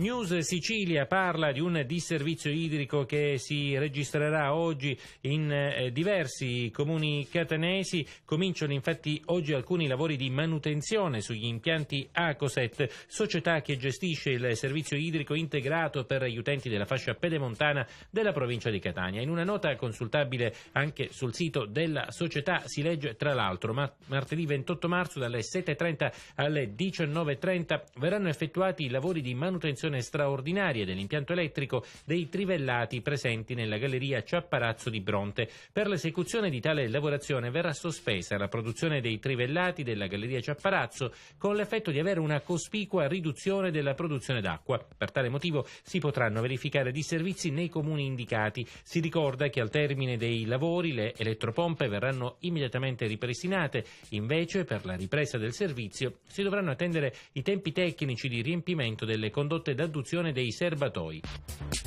News Sicilia parla di un disservizio idrico che si registrerà oggi in diversi comuni catanesi. Cominciano infatti oggi alcuni lavori di manutenzione sugli impianti Acoset, società che gestisce il servizio idrico integrato per gli utenti della fascia pedemontana della provincia di Catania. In una nota consultabile anche sul sito della società si legge tra l'altro: martedì 28 marzo dalle 7.30 alle 19.30 verranno effettuati i lavori di manutenzione straordinaria dell'impianto elettrico dei trivellati presenti nella galleria Ciapparazzo di Bronte. Per l'esecuzione di tale lavorazione verrà sospesa la produzione dei trivellati della galleria Ciapparazzo, con l'effetto di avere una cospicua riduzione della produzione d'acqua. Per tale motivo si potranno verificare disservizi nei comuni indicati. Si ricorda che al termine dei lavori le elettropompe verranno immediatamente ripristinate. Invece, per la ripresa del servizio si dovranno attendere i tempi tecnici di riempimento delle condotte d'adduzione dei serbatoi.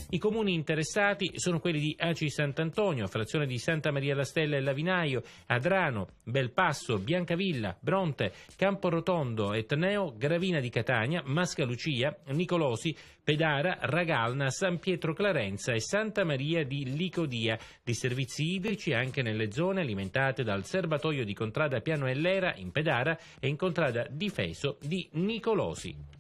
I comuni interessati sono quelli di Aci Sant'Antonio, frazione di Santa Maria la Stella e Lavinaio, Adrano, Belpasso, Biancavilla, Bronte, Camporotondo, Etneo, Gravina di Catania, Mascalucia, Nicolosi, Pedara, Ragalna, San Pietro Clarenza e Santa Maria di Licodia. Di servizi idrici anche nelle zone alimentate dal serbatoio di Contrada Piano Ellera in Pedara e in Contrada Difeso di Nicolosi.